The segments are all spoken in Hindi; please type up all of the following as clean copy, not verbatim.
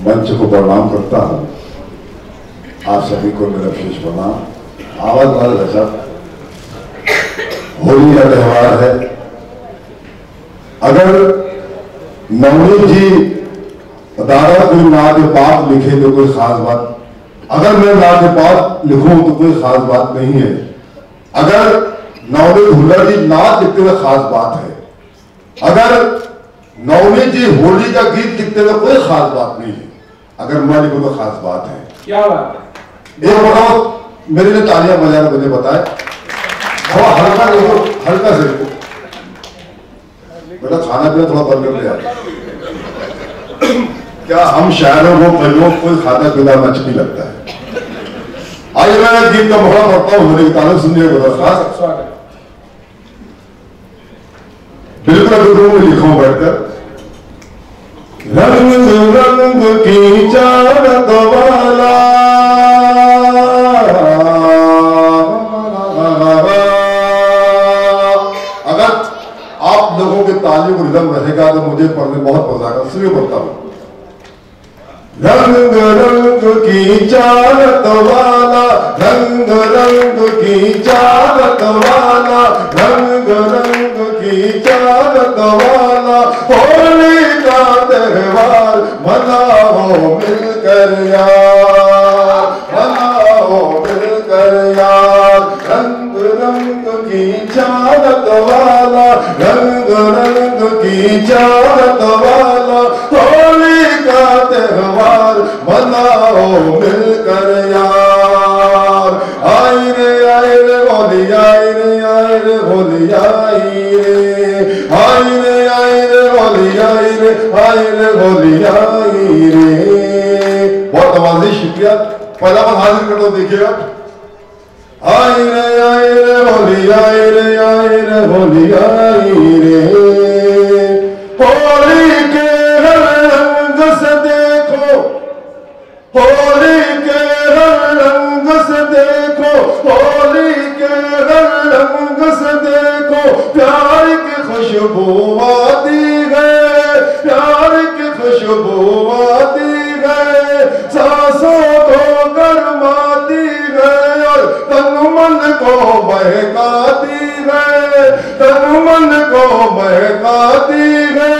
मंच को प्रणाम करता हूं। आप सभी को मेरा विशेष प्रणाम। आवाज वाले दशा होली का त्योहार है। अगर नवनीत जी दादा कोई ना के बात लिखे तो कोई खास बात, अगर मैं ना के बात लिखूं तो कोई खास बात नहीं है। अगर नवनीत हुल्लड़ जी नाच लिखते हुए खास बात है। अगर नवनीत जी होली का गीत लिखते हुए कोई खास बात नहीं है। अगर मैं लिखूं तो खास बात है। क्या बात है? एक बताओ, मेरे लिए तालियां बजाना मुझे बताए। थोड़ा हल्का लिखो, हल्का से लिखो बेटा, खाना पीना थोड़ा बंद कर दिया। क्या हम शायरों को कईयों कोई खाना पीना अच्छा नहीं लगता है। आज मैं गीत का मोहरा पढ़ता हूँ, होली की तारीफ सुनिए बता। बिल्कुल रूम में लिखा हूं बैठकर। रंग रंग की चारत वाला अगर आप लोगों के ताली को रिदम रहेगा तो मुझे पढ़ने बहुत मजा आएगा। इसलिए पढ़ता हूं। रंग रंग की चारत वाला, रंग रंग की चारत वाला, रंग रंग की चारत वाला, होली का त्योहार मनाओ मिलकर यार, मनाओ मिलकर यार। रंग रंग की चारत वाला, रंग रंग की चारत वाला, होली का त्योहार मनाओ मिलकर यार। आई रे होली, आई रे होली, आई रे होली, आई रे होली, आई रे। बहुत आवाज़, शुक्रिया। पहला बार हाजिर कर दो, देखिएगा। आई रे होली, आई रे होली, आई रे। होली के रंग से देखो, होली के रंग से देखो, होली के रंग से देखो, प्यार की खुशबू आती है, प्यार की खुशबू आती है, सांसों को गरमाती है और तन मन को बहकाती है, तन मन को बहकाती है।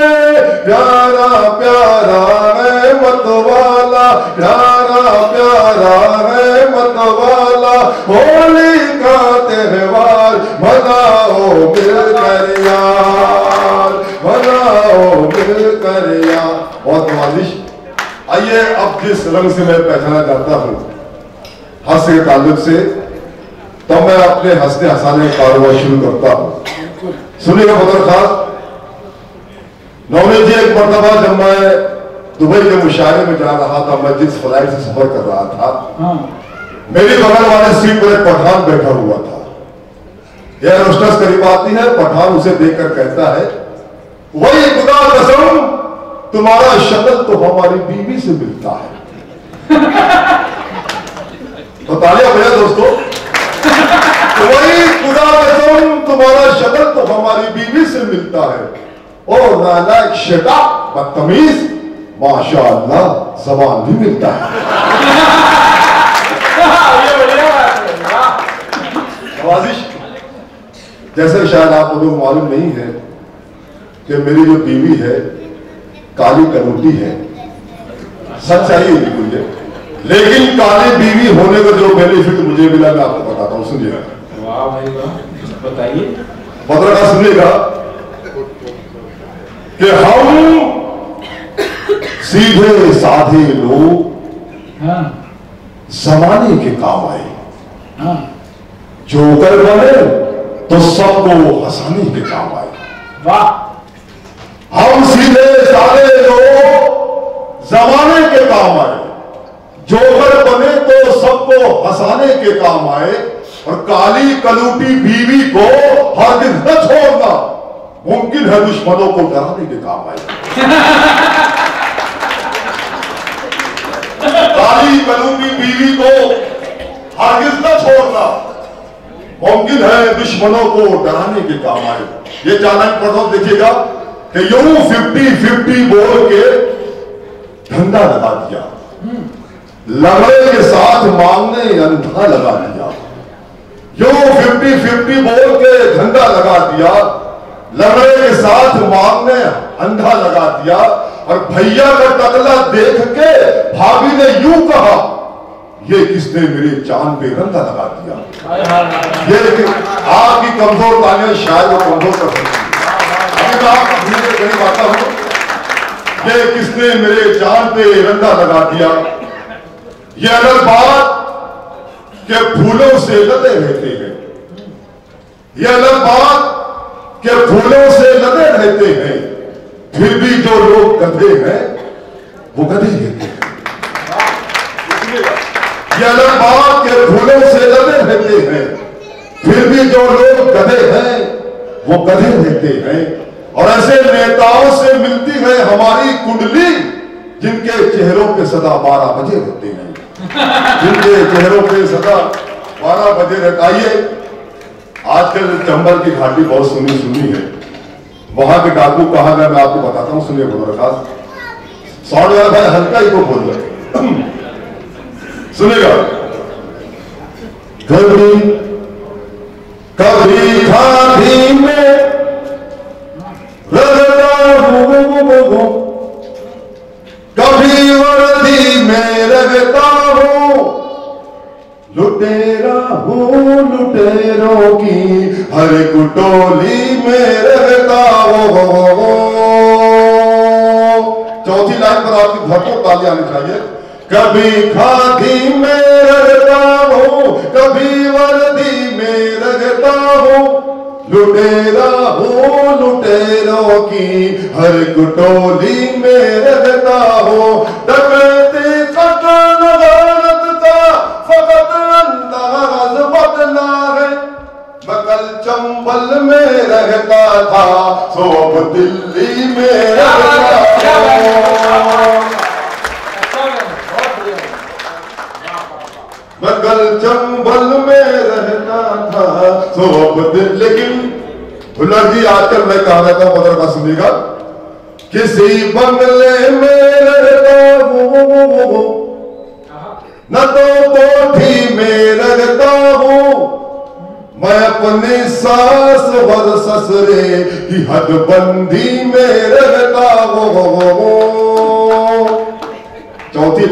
प्यारा प्यारा है मतवाला, प्यारा प्यारा है मतवाला, होली का त्योहार मनाओ मिलकर यार, मनाओ मिलकर यार। बहुत नवाजिश। आइए अब जिस रंग से मैं पहचाना जाता हूं, हंस के ताल्लुक से, तो मैं अपने हंसने हंसाने का कारोबार शुरू करता हूं। सुनिएगा बदर खास। नवनीत जी, एक मरतबा जब मैं दुबई के मुशायरे में जा रहा था, मैं जिस फ्लाइट से सफर कर रहा था, मेरी बगल वाले सीट पर एक पठान बैठा हुआ था। एयर होस्टेस करीब आती है, पठान उसे देखकर कहता है, वही खुदा कसम तुम्हारा शक्ल तो हमारी बीवी से मिलता है। तो तालियां बजाएं दोस्तों। वही खुदा कसम तुम्हारा शक्ल तो हमारी बीवी से मिलता है। और नालायक, शटा, बदतमीज, माशाअल्लाह ज़बान भी मिलता है। नवाजिश। जैसे शायद आप लोगों को मालूम नहीं है कि मेरी जो बीवी है काली कनूती है, सच्चाई है बिल्कुल ये। लेकिन काली बीवी होने का जो बेनिफिट मुझे मिला मैं आपको बताता हूं, सुनिएगा। वाह भाई वाह, बताइए। पत्रकार सुनिएगा कि हम सीधे साधे लोग जमाने के काम आए, जोकर बने तो सबको हंसाने के काम आए। वाह। हम सीधे साधे लोग जमाने के काम आए, जोकर बने तो सबको हंसाने के काम आए। और काली कलूटी बीवी को हरगिज न छोड़ना, मुमकिन है दुश्मनों को डराने के काम आए। काली कलूटी बीवी को हरगिज न छोड़ना, मुमकिन है दुश्मनों को डराने के काम आए। ये चाणक्य प्रथम देखिएगा कि यूं 50-50 बोल के धंधा लगा दिया, लंगड़े के साथ मांगने अंधा लगा दिया। यूं 50-50 बोल के धंधा लगा दिया, लंगड़े के साथ मांगने अंधा लगा दिया। और भैया का टकला देख के भाभी ने यूं कहा, ये किसने मेरे चांद पे रंगा लगा दिया। ये आपकी कमजोर तालियां शायद वो कमजोर कर सकती है। अभी मैं आपको कहीं बाता हूं, ये किसने मेरे चांद पे रंगा लगा दिया। ये अलग बात के फूलों से लदे रहते हैं, ये अलग बात के फूलों से लदे रहते हैं, फिर भी जो लोग गधे हैं वो गधे रहते हैं। ये अलग बात के फूलों से लदे रहते हैं, फिर भी जो लोग गधे हैं वो गधे रहते हैं। और ऐसे नेताओं से मिलती है हमारी कुंडली, जिनके चेहरों पे सदा 12 बजे रहते हैं, जिनके चेहरों पे सदा 12 बजे रहता। आइए, आजकल चंबल की घाटी बहुत सुनी है, वहां के डाकू कहा गया, मैं आपको बताता हूं, सुनिए बहुत खास। साउंड वाला भाई हल्का ही को बोल रहे, सुनेगा। कभी कभी खाधी में रगड़ा हूं, कभी वर्दी में रगता हूं, लुटेरा हूं लुटेरों की हर कुटोली में रहता हो। चौथी लाइन पर आपकी भरपूर तालियां आनी चाहिए। कभी खादी में रहता हूं, कभी वर्दी में रहता हूं, लुटेरा हूं लुटेरों की हर कुटोली में रहता हूं। डकैती कत्ल गलत का फकत अंदाज बदला है, मैं कल चंबल में रहता था, सो अब दिल्ली में रहता हूं। मैं कल चंबल में रहता था, सो अब दिल्ली। लेकिन भुल्लर जी, आजकल मैं कहा रहता हूं, बदर का सुनिएगा, किसी बंगले में रहता हूं, न तो कोठी में रहता हूं, मैं अपनी सास वर ससुरे की हदबंदी में रहता हूं। चौथी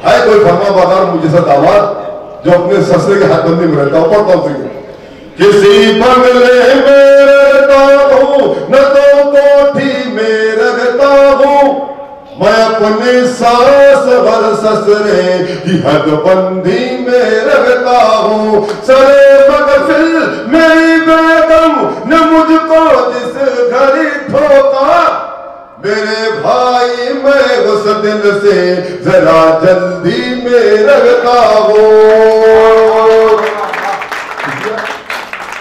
है कोई फरमा बाजार मुझे साथ आवाज जो अपने ससुरे के हदबंदी में रहता हूं, पढ़ता हूं। किसी बंगले में रहता हूं, न तो कोठी में रहता हूं, मैं अपने सास वर ससुरे की हदबंदी में रहता हूं। सरे मगफिल मेरी बेगम ने मुझको जिस घड़ी ठोका, मेरे भाई मैं उस दिन से जरा जल्दी में रहता हूं।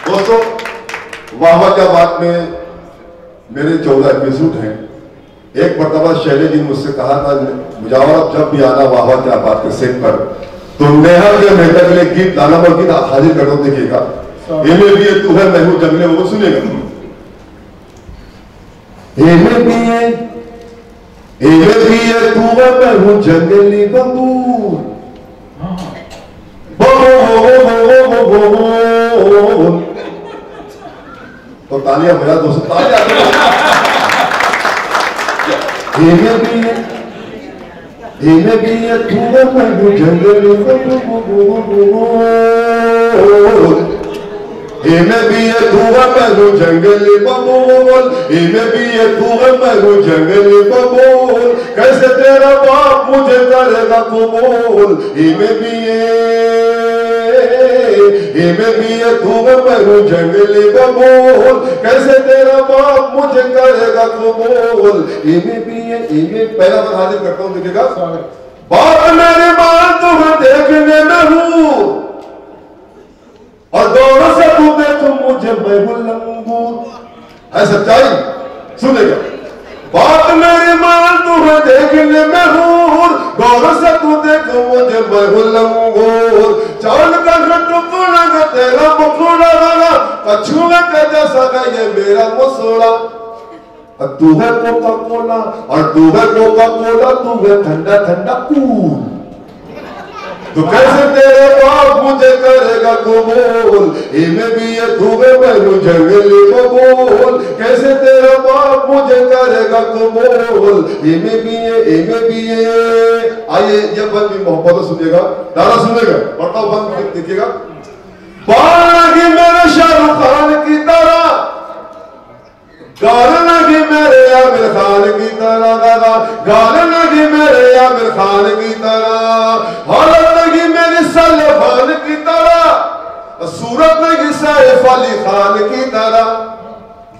दोस्तों, वाह क्या बात में मेरे 14 एपिसोड हैं। एक मरतबा शैले जी ने मुझसे कहा था, मुजावर अब जब भी आना वाह क्या बात के सेट पर, तो नेहा के मेहता के लिए गीत लाना पर गीत हाजिर कर दो। देखिएगा, इनमें भी तू है मैं हूं जंगले, वो सुनेगा। इनमें भी है तू है मैं हूं जंगली बबूल, तो तालियां बजा दोस्तों, तालियां। इनमें भी है तू है मैं हूं जंगली बबूल, इनमें भी है तू है मैं हूं जंगली बबूल, इनमें भी है तू है मैं हूं जंगली बबूल, कैसे तेरा बाप मुझे करेगा कबूल। इनमें भी है तू है मैं हूं जंगली बबूल, कैसे तेरा बाप मुझे करेगा कबूल। इनमें भी है, इनमें पहला बार हाजिर करता हूं, देखिएगा। बात मेरी बात तुम्हें देखने में हूं, और गौर से तू देख मुझे मैं हूं लंगूर। है सच्चाई, सुनेगा बात मेरी मान, तू है देखने में हूर। गौर से तू देख मुझे मैं हूं लंगूर। चांद का टुकड़ा तेरा मुखड़ा लगा, कछुए का जैसा ये मेरा मुसोड़ा। तू है कोका कोला और तू है कोका कोला, तू है ठंडा ठंडा कूल। तो कैसे तेरे बाप मुझे करेगा कबूल, इमे भी ये तू है मैं जंगली बबूल। कैसे तेरा बाप मुझे करेगा कबूल, इमे भी ये आइए ये बंद भी मोहब्बत सुनिएगा, दादा सुनेगा, पढ़ता हूं बंद देखिएगा। बाल लगी मेरे शाहरुख खान की तरह, गाल लगी मेरे आमिर खान की तरह, गाल लगी मेरे आमिर खान की तरह, हालत लगी मेरी सलमान की तरह, सूरत लगी सैफ अली खान की तरह।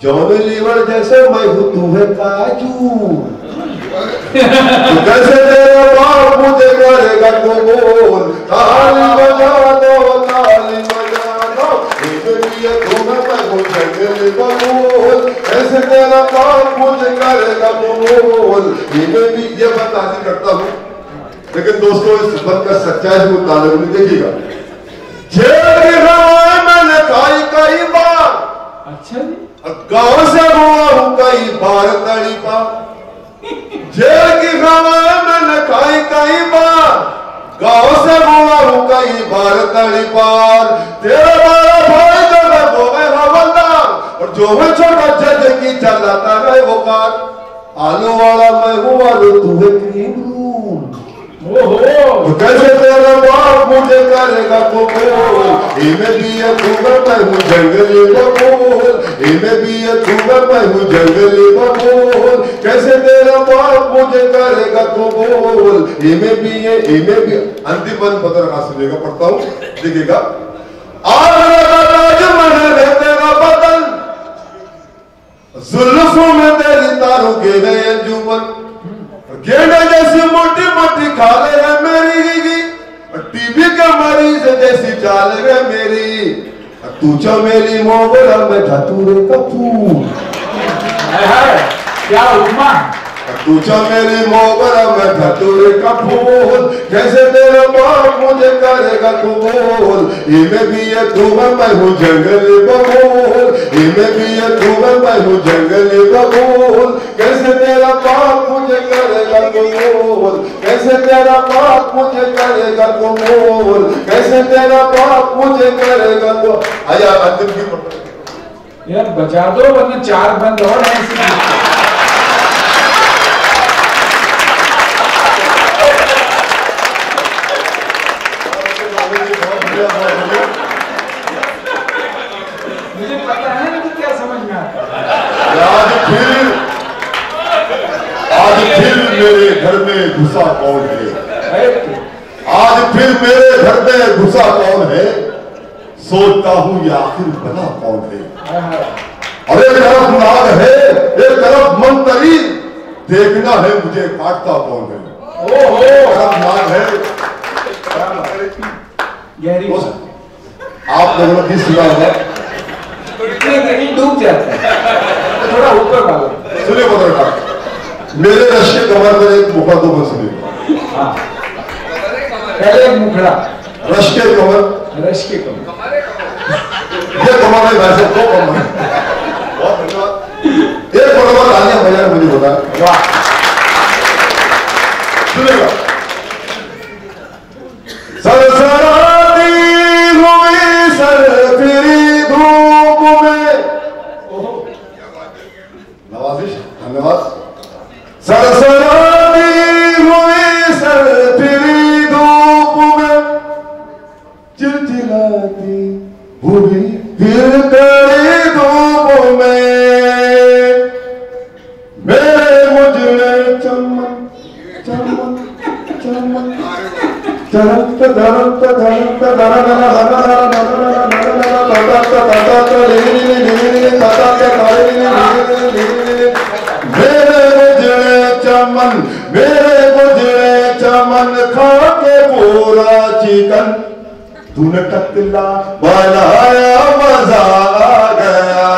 जॉन लीवर जैसे मैं हूं तू है काजू। तो कैसे तेरा बाप मुझे करेगा कबूल, ताली बजा दो ताली बजा दो, जंगली बबूल। कैसे तेरा बाप मुझे करेगा कबूल, ये बात हासिल करता हूं। लेकिन दोस्तों इस बात का सच्चाई से मुताबिक देखिएगा, जेल की हवाएं मैंने खाई कई बार। अच्छा जी, गांव से हुआ हूं कई बार तड़ीपा। जेल की हवाएं मैंने खाई कई बार, गांव से हुआ हूं कई बार तड़ीपार। तेरा बड़ा भाई जो है वो है हवलदार, और जो है छोटा जज की चलाता है वो कार। आलू वाला मैं हूं आलू, तू है क्रीम रूम। तो कैसे तेरा बाप मुझे करेगा कबूल, इमे भी ये तू है मैं हूं जंगली बबूल। इमे भी ये तू है मैं हूं जंगली बबूल। कैसे तेरा बाप मुझे करेगा कबूल, इमे भी अंतिम बंद बदल रहा सुनेगा, पढ़ता हूं देखिएगा। तेरा बदन जुल्फों में तेरी तारों के गए अंजुमन, गेंडे जैसी मोटी मोटी खाले है मेरी, टीबी के मरीज जैसी चाल है मेरी। तू चमेली मोगरा में धतूरे का फूल। क्या उपमा। तू चमेली मोगरा में धतूरे का फूल। कैसे तेरा बाप मुझे करेगा कबूल, इमे भी ये तू मैं हूं जंगली बबूल। इमे भी ये तू मैं हूं जंगली बबूल। कैसे तेरा बाप मुझे करेगा कबूल, कैसे तेरा बाप मुझे करेगा कबूल, कैसे तेरा बाप मुझे करेगा कबूल। आया अंतिम की यार बचा दो वरना 4 बंद और हैं। मुझे पता है ना कि क्या समझ में आता है। आज फिर मेरे घर में घुसा कौन है, आज फिर मेरे घर में घुसा कौन है, सोचता हूं ये आखिर बना कौन है। और एक तरफ नाग है एक तरफ मंतरी, देखना है मुझे काटता कौन है। तरफ नाग है। आप लोगों ने किस सुना होगा, डूब जाता है थोड़ा ऊपर वाला। सुनिए पत्रकार, मेरे रश के कमर में एक मुखड़ा दो बन सुनिए। पहले एक मुखड़ा, रश के कमर, रश के कमर, ये कमर है वैसे दो कमर। बहुत धन्यवाद। एक बराबर तालियां बजाए मुझे बताया। सुनेगा, सरसराती हुई सरफिरी धूप में, नवाजिश धन्यवाद। सरसराती हुई सरफिरी धूप में, चिलचिलाती हुई फिर कड़ी धूप में, मेरे मुझे चमन चमन चमन तरंत तरंत तरंत मेरे मुझे चमन, मेरे मुझे चमन खा के पूरा चिकन, तूने टकला बनाया मजा आ गया।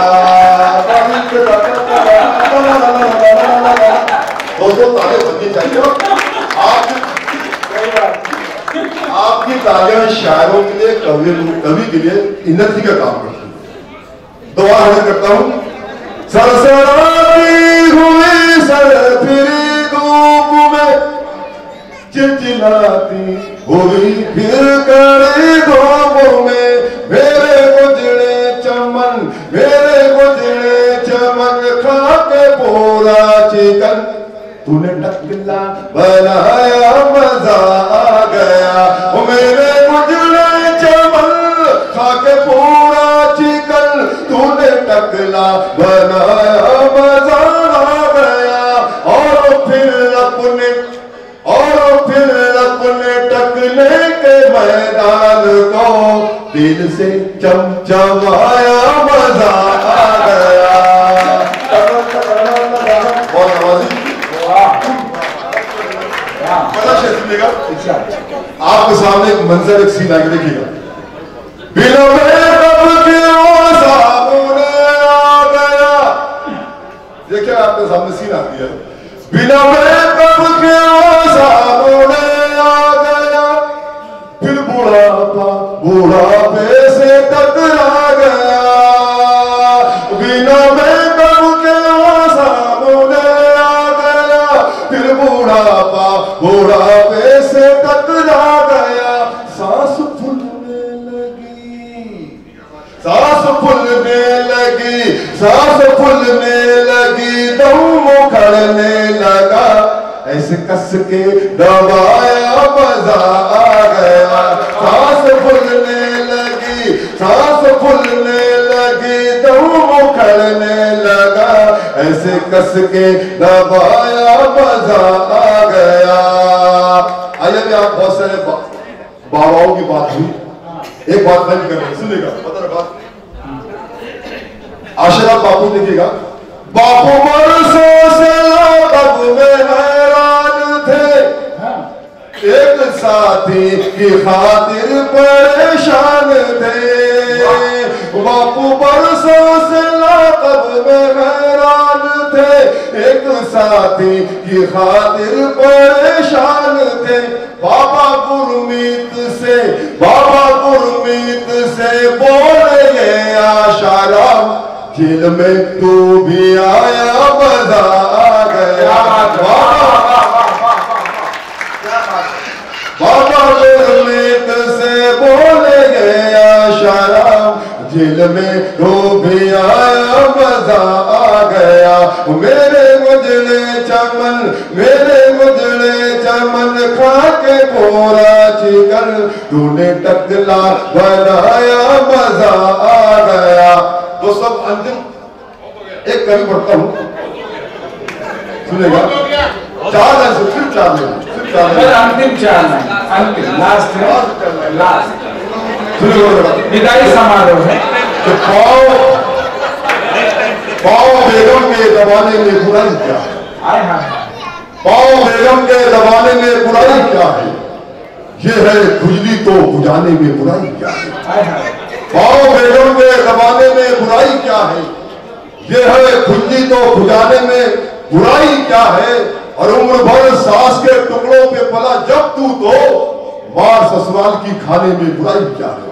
दोस्तों तालियां बननी चाहिए। आपकी तालियां शायरों के लिए, कवि के लिए इनर्जी का काम करती है। दुआ हाजिर करता हूं। सरसराती हुई सरफिरी धूप में चिलचिलाती हुई फिर कड़ी धूप में मेरे गुजरे चमन, मेरे गुजरे चमन खा के पूरा चिकन तूने टकला बनाया मजा आ गया। मेरे गुजरे चमन खा के पूरा चिकन तूने टकला बनाया मजा आ गया। और फिर अपने टकले के मैदान को दिल से चमचमाया मजा आ गया। बहुत नवाजी आपके सामने एक मंजर, एक सीन आगे देखिएगा। बिलों में कब के वो सामने आ गया। देखिए आपके सामने सीन आती है। बिलों में कब के वो सामने आ गया, फिर बुढ़ापे से टकरा गया। बिलों में कब के वो सामने आ गया, फिर बुढ़ापे से टकरा गया। सांस फूलने लगी, सांस फूलने लगी, सांस फूलने लगी, दम उखड़ने लगा। ऐसे कस के दबाया मजा आ गया। सांस फूलने लगी, सांस फूलने लगी, दम उखड़ने लगा। ऐसे कस के दबाया मजा आ गया। आइए भी आप बहुत सारे बाबाओं की बात हुई। एक बात मैं भी कर रहा हूं, सुनिएगा बता बात। आशीर्वाद बापू देखिएगा। बापू बरसों से लाकब में हैरान थे, एक साथी की खातिर परेशान थे। बापू बरसों से लाकब में हैरान थे, एक साथी की खातिर परेशान थे। बाबा गुरमीत से बोले ये आशाराम, जेल में तू भी आया मजा आ गया। बाबा गुरमीत से बोले ये आशाराम, जेल में तू भी आया मजा आ गया। मेरे गुजरे चमन, मेरे गुजरे चमन खा के पूरा चिकन तूने टकला बनाया मजा आ गया। दोस्तों अंतिम एक कवि पढ़ता हूं, सुनेगा। 4 लाइन से फिर 4 लाइन, अंतिम 4 लाइन, अंतिम लास्ट है, लास्ट सुनेगा। विदाई समारोह है। पाओ बेगम के दबाने में बुराई क्या है? पाओ बेगम के दबाने में बुराई क्या है? ये है खुजली तो बुझाने में बुराई क्या है? पाओ बेगम के दबाने में बुराई क्या है? ये है खुजली तो बुझाने में बुराई क्या है? और उम्र भर सास के टुकड़ों पे पला जब तू तो मार ससुराल की खाने में बुराई क्या है?